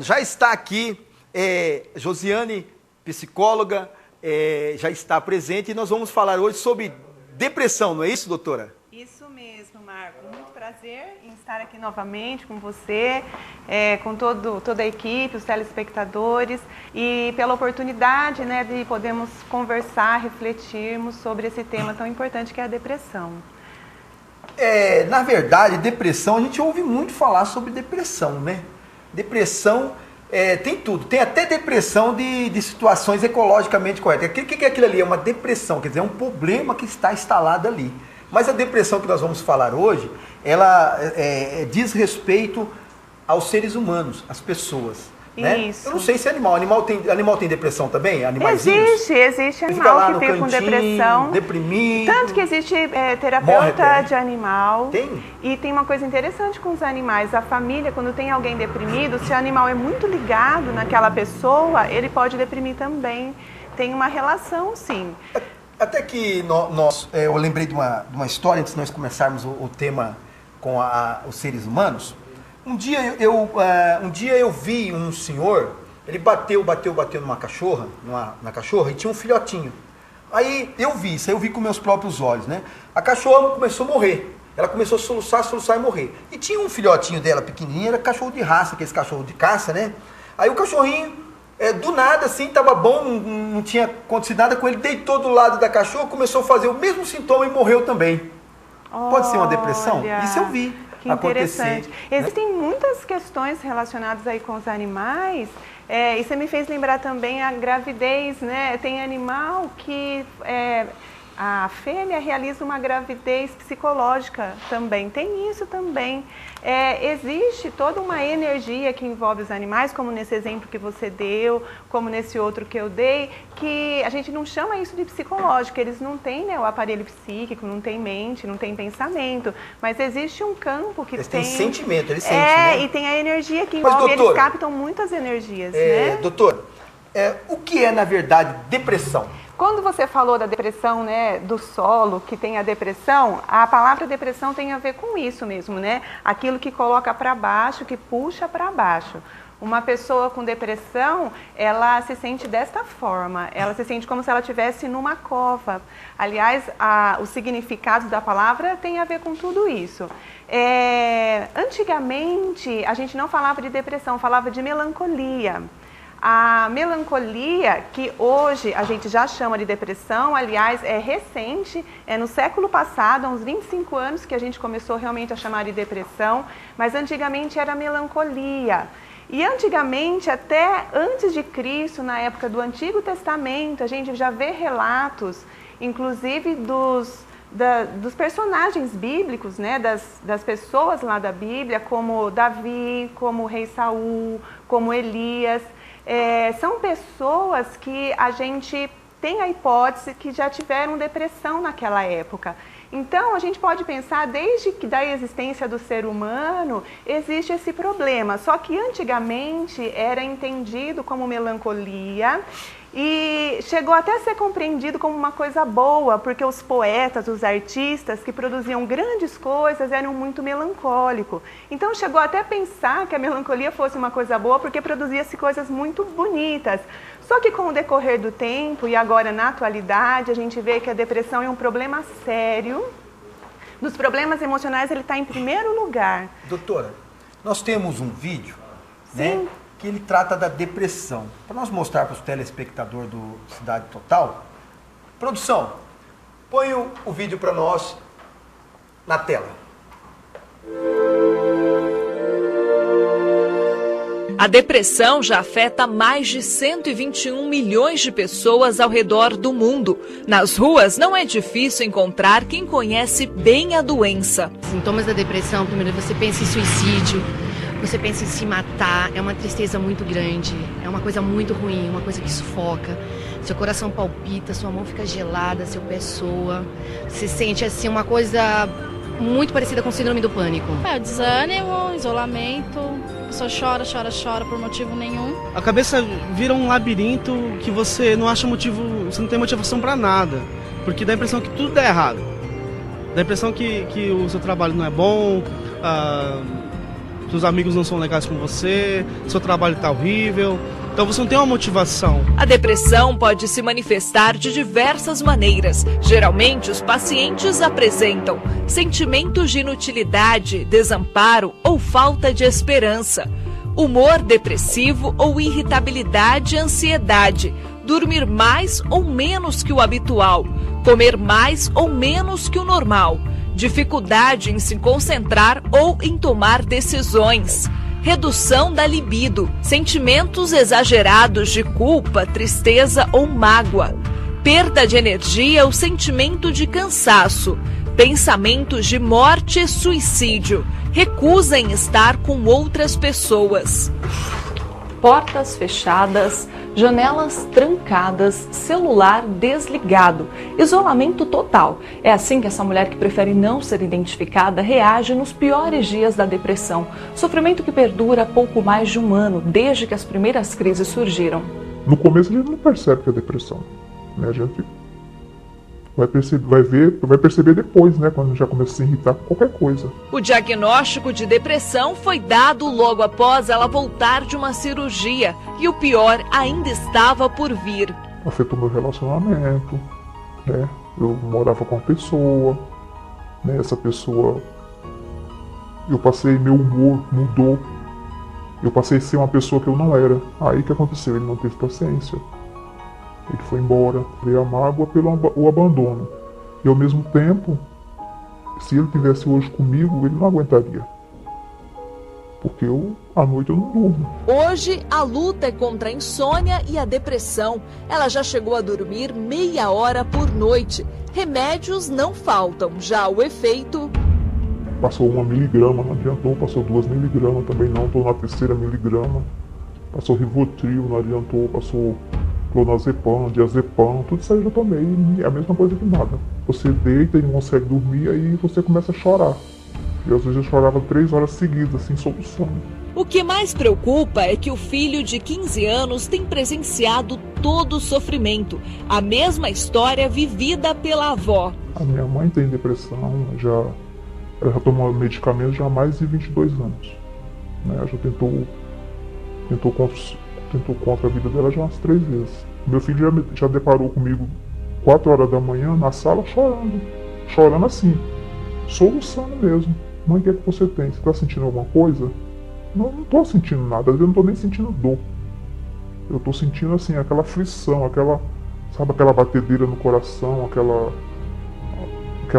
Já está aqui Josiane, psicóloga, já está presente e nós vamos falar hoje sobre depressão, não é isso, doutora? Isso mesmo, Marco. Muito prazer em estar aqui novamente com você, com toda a equipe, os telespectadores e pela oportunidade, né, de podermos conversar, refletirmos sobre esse tema tão importante que é a depressão. Na verdade, depressão, a gente ouve muito falar sobre depressão, né? Depressão tem tudo, tem até depressão de situações ecologicamente corretas. O que é aquilo ali? É uma depressão, quer dizer, é um problema que está instalado ali. Mas a depressão que nós vamos falar hoje, ela diz respeito aos seres humanos, às pessoas. Né? Isso. Eu não sei se animal tem depressão também? Animaizinhos? Existe animal que fica com depressão. Deprimido. Tanto que existe terapeuta de animal. Tem? E tem uma coisa interessante com os animais. A família, quando tem alguém deprimido, se o animal é muito ligado naquela pessoa, ele pode deprimir também. Tem uma relação, sim. Até que eu lembrei de uma história, antes de nós começarmos o tema com os seres humanos. Um dia eu vi um senhor, ele bateu numa cachorra, na cachorra, e tinha um filhotinho. Aí eu vi com meus próprios olhos, né? A cachorra começou a morrer. Ela começou a soluçar e morrer. E tinha um filhotinho dela pequenininho, era cachorro de raça, aquele cachorro de caça, né? Aí o cachorrinho, do nada, assim, tava bom, não tinha acontecido nada com ele, deitou do lado da cachorra, começou a fazer o mesmo sintoma e morreu também. Pode ser uma depressão? Isso eu vi. Que interessante. Existem muitas questões relacionadas aí com os animais, e você me fez lembrar também a gravidez, né? Tem animal que a fêmea realiza uma gravidez psicológica também, tem isso também. Existe toda uma energia que envolve os animais, como nesse exemplo que você deu, como nesse outro que eu dei, que a gente não chama isso de psicológico, eles não têm, né, o aparelho psíquico, não tem mente, não tem pensamento, mas existe um campo que eles têm sentimento, eles sentem, né? E tem a energia que envolve, doutor, eles captam muitas energias, né? Doutor, o que é, na verdade, depressão? Quando você falou da depressão, né, do solo, que tem a depressão, a palavra depressão tem a ver com isso mesmo, né? Aquilo que coloca para baixo, que puxa para baixo. Uma pessoa com depressão, ela se sente desta forma, ela se sente como se ela estivesse numa cova. Aliás, o significado da palavra tem a ver com tudo isso. Antigamente, a gente não falava de depressão, falava de melancolia. A melancolia, que hoje a gente já chama de depressão, aliás, é recente, no século passado, há uns 25 anos que a gente começou realmente a chamar de depressão, mas antigamente era melancolia. E antigamente, até antes de Cristo, na época do Antigo Testamento, a gente já vê relatos, inclusive dos personagens bíblicos, né, das pessoas lá da Bíblia, como Davi, como o rei Saul, como Elias. São pessoas que a gente tem a hipótese que já tiveram depressão naquela época. Então, a gente pode pensar, desde que da existência do ser humano, existe esse problema. Só que antigamente era entendido como melancolia e chegou até a ser compreendido como uma coisa boa, porque os poetas, os artistas que produziam grandes coisas eram muito melancólicos. Então chegou até a pensar que a melancolia fosse uma coisa boa, porque produzia-se coisas muito bonitas. Só que com o decorrer do tempo e agora na atualidade, a gente vê que a depressão é um problema sério. Dos problemas emocionais ele está em primeiro lugar. Doutora, nós temos um vídeo, sim, né, que ele trata da depressão. Para nós mostrar para os telespectadores do Cidade Total, produção, põe o vídeo para nós na tela. A depressão já afeta mais de 121 milhões de pessoas ao redor do mundo. Nas ruas, não é difícil encontrar quem conhece bem a doença. Sintomas da depressão, primeiro você pensa em suicídio, você pensa em se matar, é uma tristeza muito grande, é uma coisa muito ruim, uma coisa que sufoca. Seu coração palpita, sua mão fica gelada, seu pé soa, você sente assim uma coisa muito parecida com síndrome do pânico. Desânimo, isolamento, a pessoa chora por motivo nenhum. A cabeça vira um labirinto que você não acha motivo, você não tem motivação pra nada, porque dá a impressão que tudo dá errado. Dá a impressão que o seu trabalho não é bom, seus amigos não são legais com você, seu trabalho está horrível, então você não tem uma motivação. A depressão pode se manifestar de diversas maneiras. Geralmente, os pacientes apresentam sentimentos de inutilidade, desamparo ou falta de esperança, humor depressivo ou irritabilidade e ansiedade, dormir mais ou menos que o habitual, comer mais ou menos que o normal, dificuldade em se concentrar ou em tomar decisões, redução da libido, sentimentos exagerados de culpa, tristeza ou mágoa, perda de energia ou sentimento de cansaço, pensamentos de morte e suicídio, recusa em estar com outras pessoas. Portas fechadas, janelas trancadas, celular desligado, isolamento total. É assim que essa mulher que prefere não ser identificada reage nos piores dias da depressão. Sofrimento que perdura pouco mais de um ano, desde que as primeiras crises surgiram. No começo a gente não percebe que é depressão, né? A gente vai perceber depois, né? Quando já começa a se irritar com qualquer coisa. O diagnóstico de depressão foi dado logo após ela voltar de uma cirurgia e o pior ainda estava por vir. Afetou meu relacionamento, né? Eu morava com uma pessoa, né? Essa pessoa, meu humor mudou. Eu passei a ser uma pessoa que eu não era. Aí o que aconteceu? Ele não teve paciência. Ele foi embora, veio a mágoa pelo o abandono. E ao mesmo tempo, se ele estivesse hoje comigo, ele não aguentaria. Porque à noite eu não durmo. Hoje, a luta é contra a insônia e a depressão. Ela já chegou a dormir meia hora por noite. Remédios não faltam, já o efeito... Passou 1 miligrama, não adiantou. Passou 2 miligramas, também não. Estou na 3ª miligrama. Passou Rivotril, não adiantou. Passou clonazepam, diazepam, tudo isso aí eu já tomei. É a mesma coisa que nada. Você deita e não consegue dormir, aí você começa a chorar. E às vezes eu chorava 3 horas seguidas, sem solução. O que mais preocupa é que o filho de 15 anos tem presenciado todo o sofrimento. A mesma história vivida pela avó. A minha mãe tem depressão, ela já toma medicamentos já há mais de 22 anos. Né? Ela já tentou contra a vida dela já umas 3 vezes. Meu filho já deparou comigo 4 horas da manhã na sala chorando assim, soluçando mesmo. Mãe, o que é que você tem? Você está sentindo alguma coisa? Não estou sentindo nada, às vezes eu não estou nem sentindo dor. Eu estou sentindo assim, aquela aflição, aquela batedeira no coração, aquela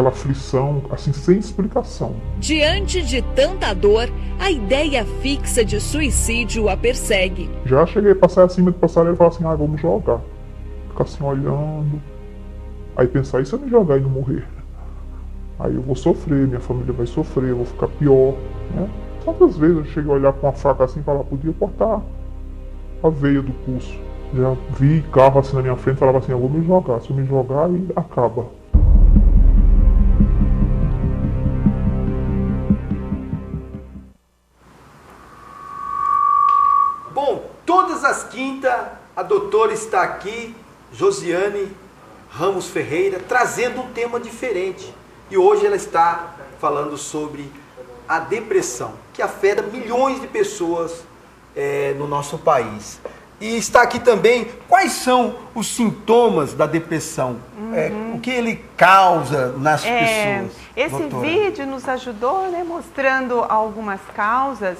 aflição, assim, sem explicação. Diante de tanta dor, a ideia fixa de suicídio a persegue. Já cheguei a passar acima de passar e falar assim, vamos jogar. Ficar assim olhando. Aí pensar, e se eu me jogar e não morrer? Aí eu vou sofrer, minha família vai sofrer, eu vou ficar pior, né? Quantas vezes eu cheguei a olhar com uma faca assim e falar, podia cortar a veia do pulso. Já vi carro assim na minha frente e falava assim, eu vou me jogar, se eu me jogar aí acaba. Bom, todas as quintas a doutora está aqui, Josiane Ramos Ferreira, trazendo um tema diferente. E hoje ela está falando sobre a depressão, que afeta milhões de pessoas no nosso país. E está aqui também, quais são os sintomas da depressão? O que ele causa nas pessoas? Esse doutora? vídeo nos ajudou, né, mostrando algumas causas,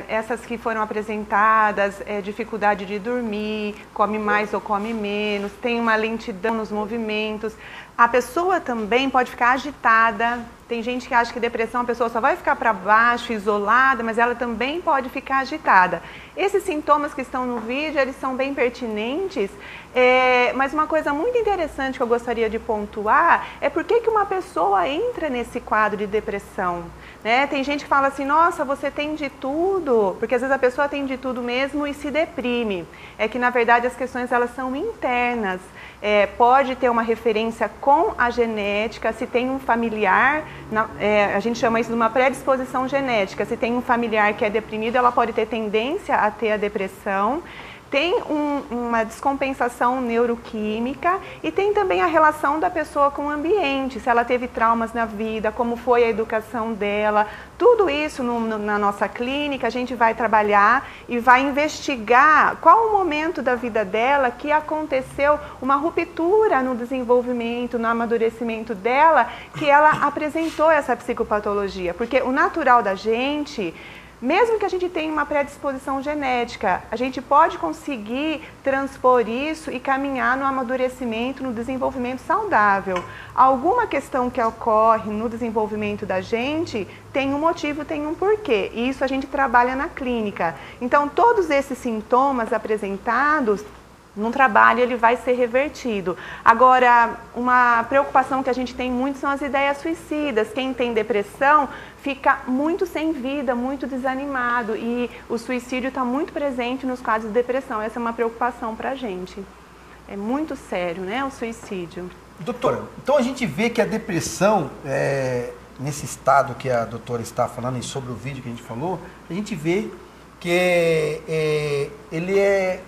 essas que foram apresentadas, dificuldade de dormir, come mais ou come menos, tem uma lentidão nos movimentos. A pessoa também pode ficar agitada. Tem gente que acha que depressão a pessoa só vai ficar para baixo, isolada, mas ela também pode ficar agitada. Esses sintomas que estão no vídeo, eles são bem pertinentes, mas uma coisa muito interessante que eu gostaria de pontuar é por que uma pessoa entra nesse quadro de depressão. Né? Tem gente que fala assim, nossa, você tem de tudo, porque às vezes a pessoa tem de tudo mesmo e se deprime. É que na verdade as questões elas são internas. Pode ter uma referência com a genética, se tem um familiar, a gente chama isso de uma predisposição genética, se tem um familiar que é deprimido, ela pode ter tendência a ter a depressão. tem uma descompensação neuroquímica e tem também a relação da pessoa com o ambiente, se ela teve traumas na vida, como foi a educação dela. Tudo isso na nossa clínica a gente vai trabalhar e vai investigar qual o momento da vida dela que aconteceu uma ruptura no desenvolvimento, no amadurecimento dela, que ela apresentou essa psicopatologia. Porque o natural da gente, mesmo que a gente tenha uma predisposição genética, a gente pode conseguir transpor isso e caminhar no amadurecimento, no desenvolvimento saudável. Alguma questão que ocorre no desenvolvimento da gente tem um motivo, tem um porquê. E isso a gente trabalha na clínica. Então, todos esses sintomas apresentados num trabalho, ele vai ser revertido. Agora, uma preocupação que a gente tem muito são as ideias suicidas. Quem tem depressão fica muito sem vida, muito desanimado, e o suicídio está muito presente nos quadros de depressão. Essa é uma preocupação para a gente. É muito sério, né, o suicídio. Doutora, então a gente vê que a depressão, nesse estado que a doutora está falando e sobre o vídeo que a gente falou, a gente vê que ele é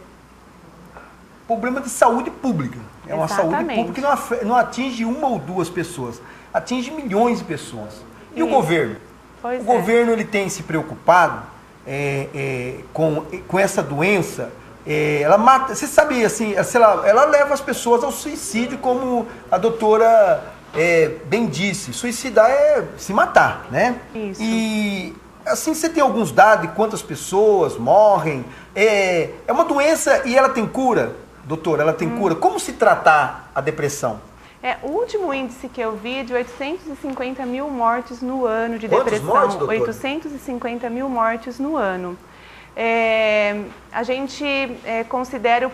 problema de saúde pública. É uma saúde pública que não atinge uma ou duas pessoas, atinge milhões de pessoas. E o governo? O governo ele tem se preocupado com essa doença. Ela mata, você sabe, assim, ela leva as pessoas ao suicídio, como a doutora bem disse. Suicidar é se matar, né? Isso. E assim, você tem alguns dados de quantas pessoas morrem. É uma doença e ela tem cura? Doutora, ela tem cura? Como se tratar a depressão? O último índice que eu vi de 850 mil mortes no ano de Quantos depressão. mortes, doutora? 850 mil mortes no ano. A gente considera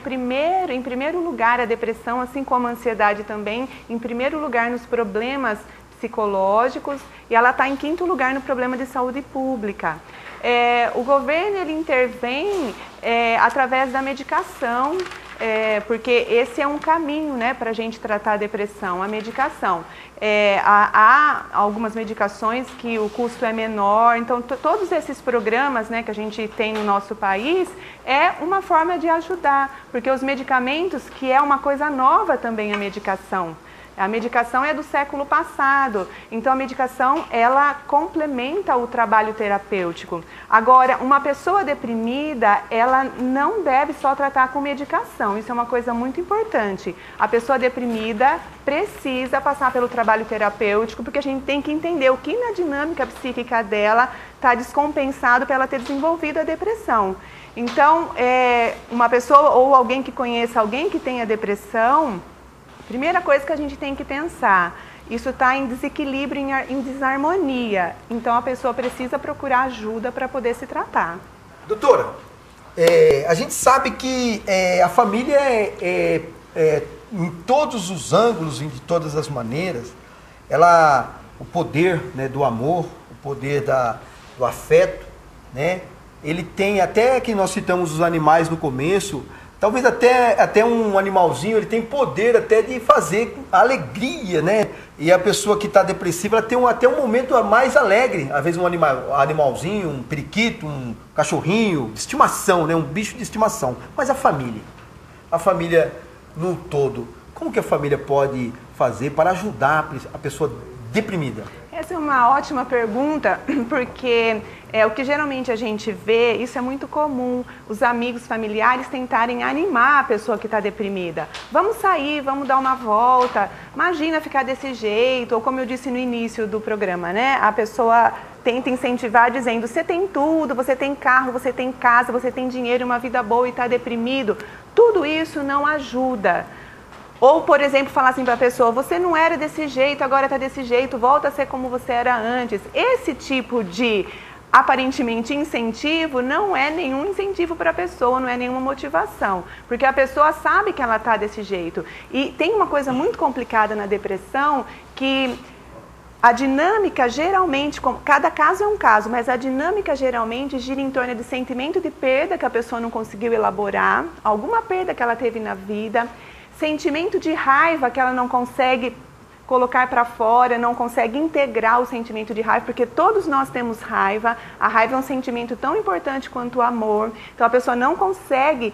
em primeiro lugar a depressão, assim como a ansiedade também, em primeiro lugar nos problemas psicológicos, e ela está em quinto lugar no problema de saúde pública. O governo ele intervém através da medicação, porque esse é um caminho, né, para a gente tratar a depressão, a medicação. Há algumas medicações que o custo é menor, então todos esses programas, né, que a gente tem no nosso país é uma forma de ajudar, porque os medicamentos, que é uma coisa nova também a medicação. A medicação é do século passado, então a medicação ela complementa o trabalho terapêutico. Agora, uma pessoa deprimida, ela não deve só tratar com medicação, isso é uma coisa muito importante. A pessoa deprimida precisa passar pelo trabalho terapêutico, porque a gente tem que entender o que na dinâmica psíquica dela está descompensado para ela ter desenvolvido a depressão. Então, uma pessoa ou alguém que conheça alguém que tenha depressão, primeira coisa que a gente tem que pensar, isso está em desequilíbrio, em desarmonia. Então a pessoa precisa procurar ajuda para poder se tratar. Doutora, a gente sabe que a família em todos os ângulos, de todas as maneiras, o poder, né, do amor, o poder do afeto, né, ele tem, até que nós citamos os animais no começo, talvez até um animalzinho, ele tem poder até de fazer alegria, né? E a pessoa que está depressiva, ela tem até um momento mais alegre. Às vezes um animalzinho, um periquito, um cachorrinho, de estimação, né? Um bicho de estimação. Mas a família no todo, como que a família pode fazer para ajudar a pessoa deprimida? Essa é uma ótima pergunta, porque o que geralmente a gente vê, isso é muito comum, os amigos familiares tentarem animar a pessoa que está deprimida. Vamos sair, vamos dar uma volta, imagina ficar desse jeito, ou como eu disse no início do programa, né? A pessoa tenta incentivar dizendo, você tem tudo, você tem carro, você tem casa, você tem dinheiro, uma vida boa e está deprimido. Tudo isso não ajuda. Ou, por exemplo, falar assim para a pessoa, você não era desse jeito, agora está desse jeito, volta a ser como você era antes. Esse tipo de, aparentemente, incentivo não é nenhum incentivo para a pessoa, não é nenhuma motivação. Porque a pessoa sabe que ela está desse jeito. E tem uma coisa muito complicada na depressão, que a dinâmica geralmente, cada caso é um caso, mas a dinâmica geralmente gira em torno de sentimento de perda que a pessoa não conseguiu elaborar, alguma perda que ela teve na vida, sentimento de raiva que ela não consegue colocar para fora, não consegue integrar o sentimento de raiva, porque todos nós temos raiva. A raiva é um sentimento tão importante quanto o amor. Então a pessoa não consegue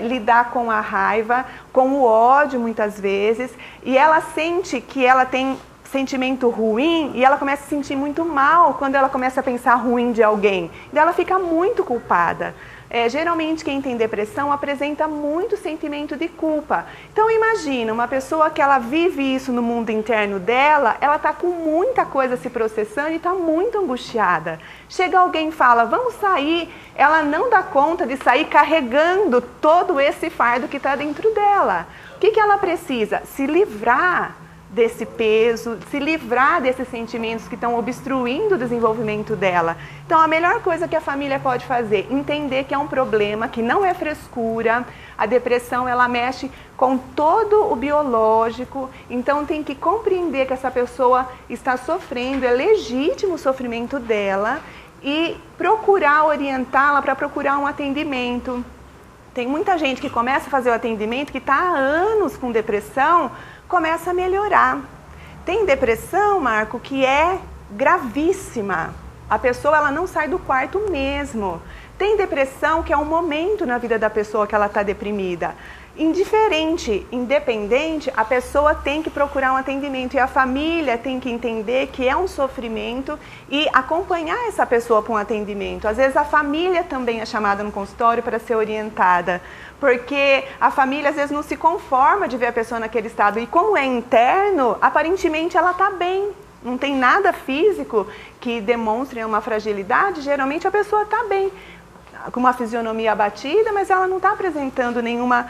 lidar com a raiva, com o ódio muitas vezes, e ela sente que ela tem sentimento ruim e ela começa a se sentir muito mal quando ela começa a pensar ruim de alguém. E ela fica muito culpada. Geralmente quem tem depressão apresenta muito sentimento de culpa. Então imagina, uma pessoa que ela vive isso no mundo interno dela, ela está com muita coisa se processando e está muito angustiada. Chega alguém e fala, vamos sair, ela não dá conta de sair carregando todo esse fardo que está dentro dela. O que ela precisa? Se livrar desse peso, se livrar desses sentimentos que estão obstruindo o desenvolvimento dela. Então a melhor coisa que a família pode fazer, entender que é um problema, que não é frescura. A depressão, ela mexe com todo o biológico, então tem que compreender que essa pessoa está sofrendo, é legítimo o sofrimento dela e procurar orientá-la para procurar um atendimento. Tem muita gente que começa a fazer o atendimento, que está há anos com depressão, começa a melhorar. Tem depressão, Marco, que é gravíssima. A pessoa ela não sai do quarto mesmo. Tem depressão que é um momento na vida da pessoa que ela está deprimida. Indiferente, independente, a pessoa tem que procurar um atendimento e a família tem que entender que é um sofrimento e acompanhar essa pessoa para um atendimento. Às vezes a família também é chamada no consultório para ser orientada, porque a família às vezes não se conforma de ver a pessoa naquele estado e como é interno, aparentemente ela está bem. Não tem nada físico que demonstre uma fragilidade, geralmente a pessoa está bem, com uma fisionomia abatida, mas ela não está apresentando nenhuma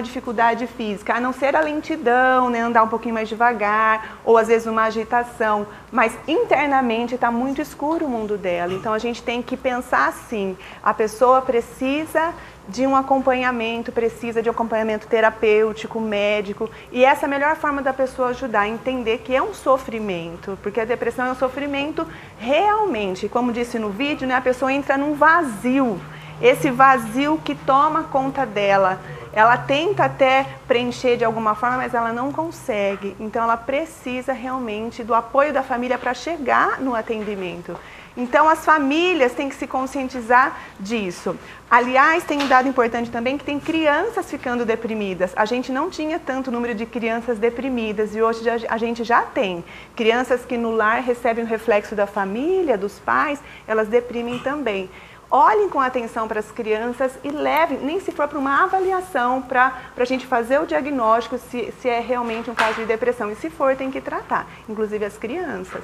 dificuldade física, a não ser a lentidão, né, andar um pouquinho mais devagar, ou às vezes uma agitação, mas internamente está muito escuro o mundo dela. Então a gente tem que pensar assim, a pessoa precisa de um acompanhamento, precisa de um acompanhamento terapêutico, médico, e essa é a melhor forma da pessoa ajudar a entender que é um sofrimento, porque a depressão é um sofrimento realmente, como disse no vídeo, né, a pessoa entra num vazio, esse vazio que toma conta dela, ela tenta até preencher de alguma forma, mas ela não consegue, então ela precisa realmente do apoio da família para chegar no atendimento. Então as famílias têm que se conscientizar disso. Aliás, tem um dado importante também que tem crianças ficando deprimidas. A gente não tinha tanto número de crianças deprimidas e hoje a gente já tem. Crianças que no lar recebem o reflexo da família, dos pais, elas deprimem também. Olhem com atenção para as crianças e levem, nem se for para uma avaliação, para a gente fazer o diagnóstico se é realmente um caso de depressão. E se for, tem que tratar, inclusive as crianças.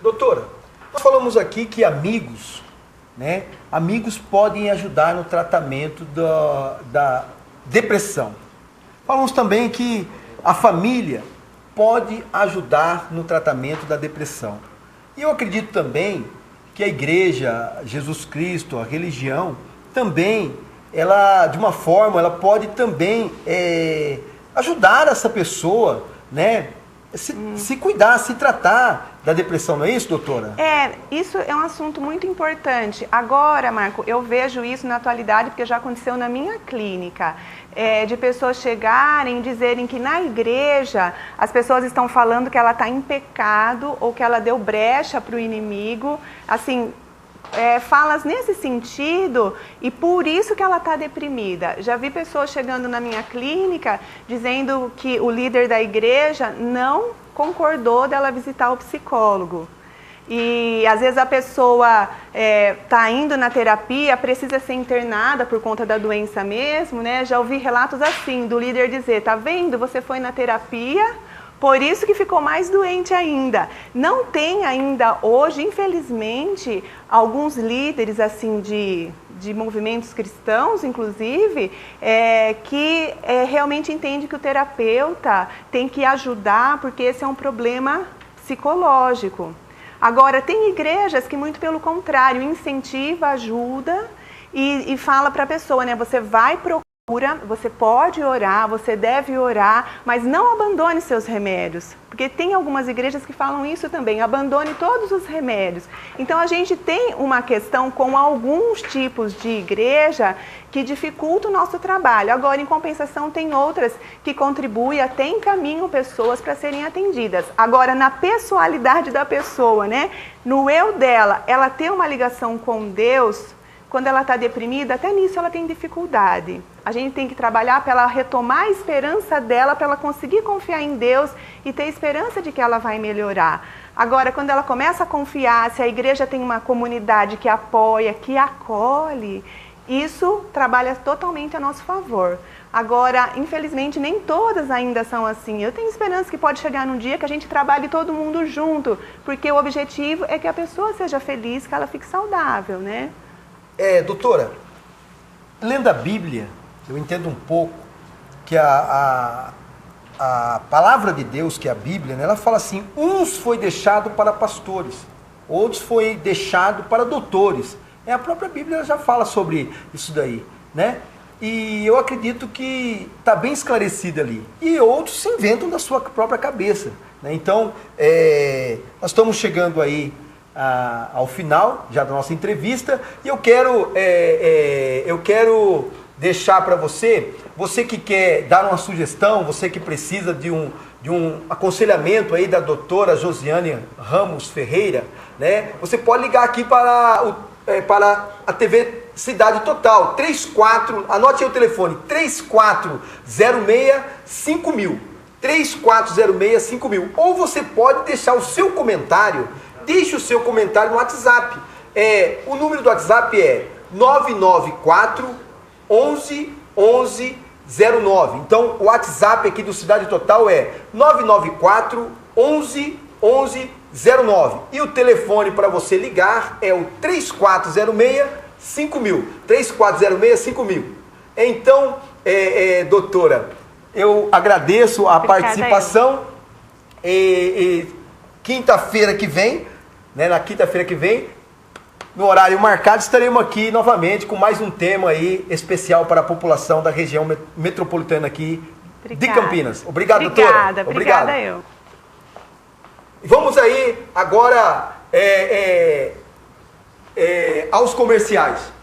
Doutora, nós falamos aqui que amigos, né? Amigos podem ajudar no tratamento da depressão. Falamos também que a família pode ajudar no tratamento da depressão. E eu acredito também que a igreja, Jesus Cristo, a religião, também, ela, de uma forma, ela pode também ajudar essa pessoa, né? Se cuidar, se tratar da depressão, não é isso, doutora? Isso é um assunto muito importante. Agora, Marco, eu vejo isso na atualidade, porque já aconteceu na minha clínica, de pessoas chegarem e dizerem que na igreja as pessoas estão falando que ela está em pecado ou que ela deu brecha para o inimigo, assim, falas nesse sentido e por isso que ela está deprimida. Já vi pessoas chegando na minha clínica dizendo que o líder da igreja não concordou dela visitar o psicólogo. E às vezes a pessoa está indo na terapia, precisa ser internada por conta da doença mesmo, né? Já ouvi relatos assim, do líder dizer, tá vendo, você foi na terapia, por isso que ficou mais doente ainda. Não tem ainda hoje, infelizmente, alguns líderes assim de movimentos cristãos, inclusive, que realmente entende que o terapeuta tem que ajudar, porque esse é um problema psicológico. Agora, tem igrejas que, muito pelo contrário, incentiva, ajuda e fala para a pessoa, né? Você vai procurar Você pode orar, você deve orar, mas não abandone seus remédios. Porque tem algumas igrejas que falam isso também, abandone todos os remédios. Então a gente tem uma questão com alguns tipos de igreja que dificulta o nosso trabalho. Agora, em compensação, tem outras que contribuem, até encaminham pessoas para serem atendidas. Agora, na pessoalidade da pessoa, né? No eu dela, ela ter uma ligação com Deus, quando ela está deprimida, até nisso ela tem dificuldade. A gente tem que trabalhar para ela retomar a esperança dela, para ela conseguir confiar em Deus e ter esperança de que ela vai melhorar. Agora, quando ela começa a confiar, se a igreja tem uma comunidade que apoia, que acolhe, isso trabalha totalmente a nosso favor. Agora, infelizmente, nem todas ainda são assim. Eu tenho esperança que pode chegar num dia que a gente trabalhe todo mundo junto, porque o objetivo é que a pessoa seja feliz, que ela fique saudável, né? Doutora, lendo a Bíblia, eu entendo um pouco que a palavra de Deus, que é a Bíblia, né, ela fala assim, uns foi deixado para pastores, outros foi deixado para doutores. A própria Bíblia já fala sobre isso daí, né? E eu acredito que está bem esclarecido ali. E outros se inventam da sua própria cabeça, né? Então, nós estamos chegando aí ao final já da nossa entrevista e eu quero deixar para você que quer dar uma sugestão, você que precisa de um aconselhamento aí da doutora Josiane Ramos Ferreira, né? Você pode ligar aqui para a TV Cidade Total, 34, anote aí o telefone, 3406-5000, 3406-5000, ou você pode deixar o seu comentário. Deixe o seu comentário no WhatsApp. O número do WhatsApp é 994 11 11 09. Então, o WhatsApp aqui do Cidade Total é 994 11 11 09. E o telefone para você ligar é o 3406-5000. 3406-5000. Então, doutora, eu agradeço a participação. Quinta-feira que vem, né, na quinta-feira que vem, no horário marcado, estaremos aqui novamente com mais um tema aí especial para a população da região metropolitana aqui de Campinas. Obrigado, doutora. Obrigada eu. Vamos aí agora aos comerciais.